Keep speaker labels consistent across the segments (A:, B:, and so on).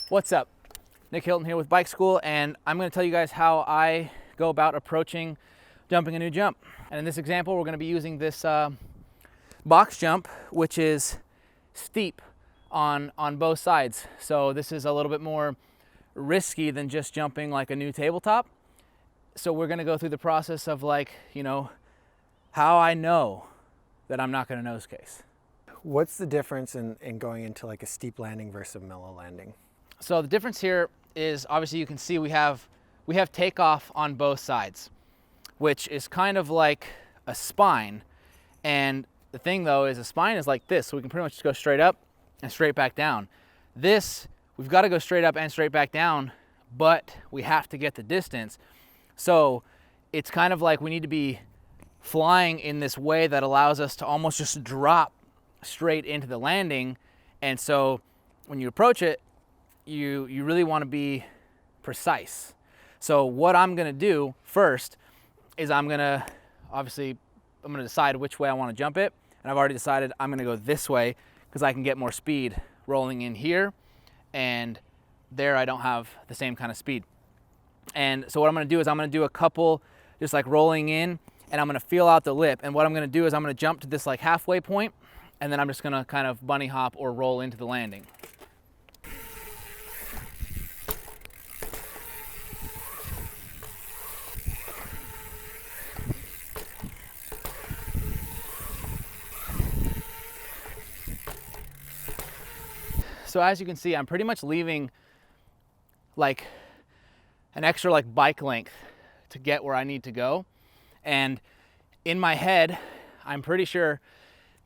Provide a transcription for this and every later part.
A: What's up? Nick Hilton here with Bike School, and I'm going to tell you guys how I go about approaching jumping a new jump. And in this example, we're going to be using this box jump, which is steep on both sides. So this is a little bit more risky than just jumping like a new tabletop. So we're going to go through the process of how I know that I'm not going to nose case.
B: What's the difference in going into like a steep landing versus a mellow landing?
A: So the difference here is, obviously you can see we have takeoff on both sides, which is kind of like a spine. And the thing though is, a spine is like this, so we can pretty much just go straight up and straight back down. This, we've got to go straight up and straight back down, but we have to get the distance. So it's kind of like we need to be flying in this way that allows us to almost just drop straight into the landing. And so when you approach it, you really want to be precise. So what I'm going to do first is I'm going to decide which way I want to jump it. And I've already decided I'm going to go this way because I can get more speed rolling in here, and there I don't have the same kind of speed. And so what I'm going to do is I'm going to do a couple just like rolling in, and I'm going to feel out the lip. And what I'm going to do is I'm going to jump to this like halfway point, and then I'm just going to kind of bunny hop or roll into the landing. So as you can see, I'm pretty much leaving like an extra like bike length to get where I need to go. And in my head, I'm pretty sure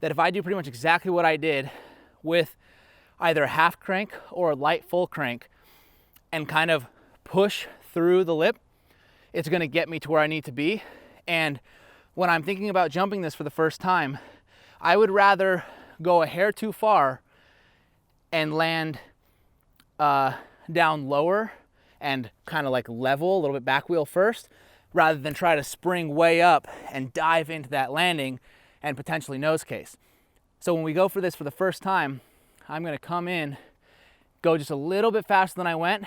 A: that if I do pretty much exactly what I did with either a half crank or a light full crank and kind of push through the lip, it's gonna get me to where I need to be. And when I'm thinking about jumping this for the first time, I would rather go a hair too far and land down lower and kind of like level a little bit back wheel first, rather than try to spring way up and dive into that landing and potentially nose case. So when we go for this for the first time, I'm gonna come in, go just a little bit faster than I went,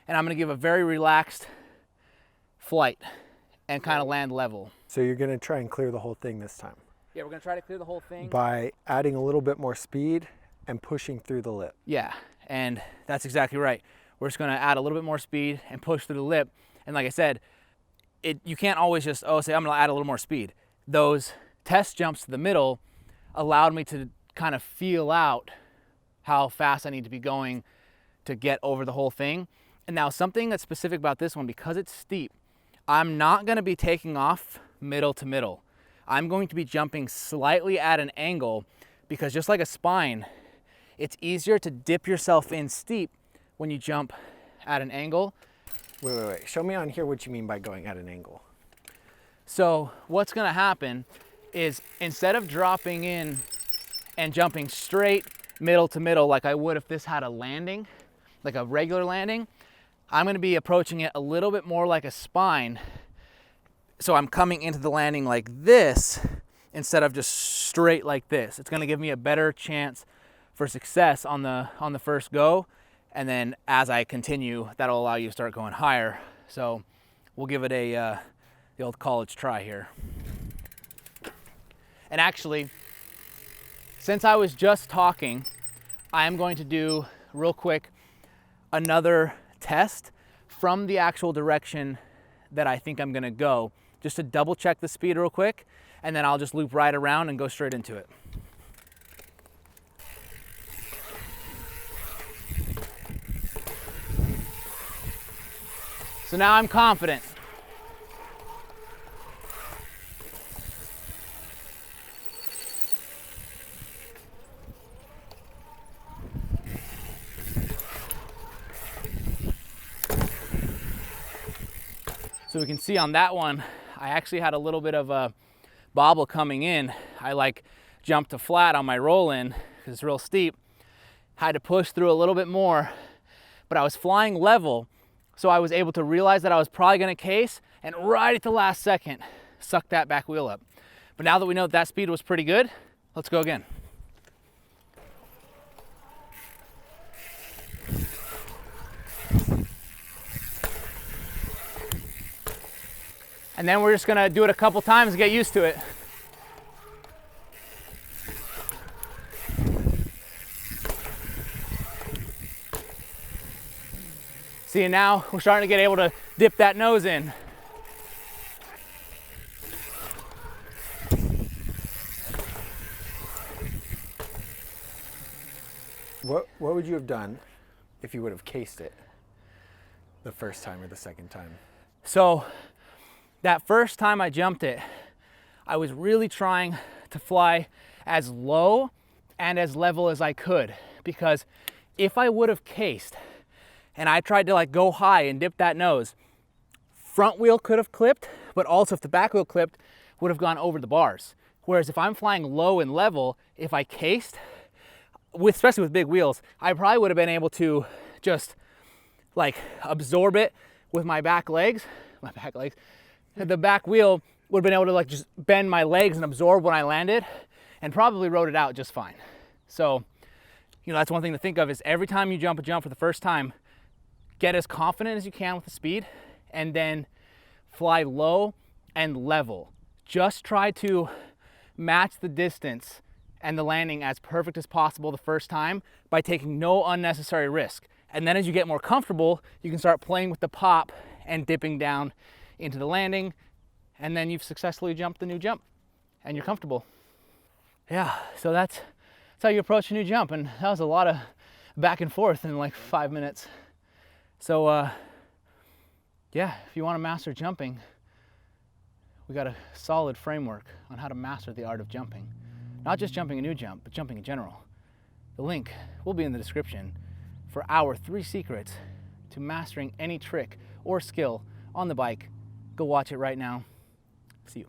A: and I'm gonna give a very relaxed flight and kind of land level.
B: So you're gonna try and clear the whole thing this time?
A: Yeah, we're gonna try to clear the whole thing
B: by adding a little bit more speed and pushing through the lip.
A: Yeah, and that's exactly right. We're just gonna add a little bit more speed and push through the lip. And like I said, you can't always just, say I'm gonna add a little more speed. Those test jumps to the middle allowed me to kind of feel out how fast I need to be going to get over the whole thing. And now something that's specific about this one, because it's steep, I'm not gonna be taking off middle to middle. I'm going to be jumping slightly at an angle, because just like a spine, it's easier to dip yourself in steep when you jump at an angle.
B: Wait. Show me on here what you mean by going at an angle.
A: So what's gonna happen is, instead of dropping in and jumping straight middle to middle like I would if this had a landing, like a regular landing, I'm gonna be approaching it a little bit more like a spine. So I'm coming into the landing like this instead of just straight like this. It's gonna give me a better chance for success on the first go, and then as I continue, that'll allow you to start going higher. So we'll give it the old college try here. And actually, since I was just talking, I am going to do real quick another test from the actual direction that I think I'm gonna go, just to double check the speed real quick, and then I'll just loop right around and go straight into it. So now I'm confident. So we can see on that one, I actually had a little bit of a bobble coming in. I jumped to flat on my roll in because it's real steep. Had to push through a little bit more, but I was flying level. So I was able to realize that I was probably gonna case, and right at the last second, suck that back wheel up. But now that we know that speed was pretty good, let's go again. And then we're just gonna do it a couple times to get used to it. See, now we're starting to get able to dip that nose in.
B: What would you have done if you would have cased it the first time or the second time?
A: So that first time I jumped it, I was really trying to fly as low and as level as I could, because if I would have cased and I tried to like go high and dip that nose, front wheel could have clipped, but also if the back wheel clipped, would have gone over the bars. Whereas if I'm flying low and level, if I cased, especially with big wheels, I probably would have been able to just like absorb it with my back legs. The back wheel would have been able to like just bend my legs and absorb when I landed, and probably rode it out just fine. So, you know, that's one thing to think of, is every time you jump a jump for the first time, get as confident as you can with the speed, and then fly low and level. Just try to match the distance and the landing as perfect as possible the first time by taking no unnecessary risk. And then as you get more comfortable, you can start playing with the pop and dipping down into the landing, and then you've successfully jumped the new jump and you're comfortable. Yeah, so that's how you approach a new jump, and that was a lot of back and forth in like 5 minutes. So yeah, if you want to master jumping, we got a solid framework on how to master the art of jumping. Not just jumping a new jump, but jumping in general. The link will be in the description for our 3 secrets to mastering any trick or skill on the bike. Go watch it right now. See you.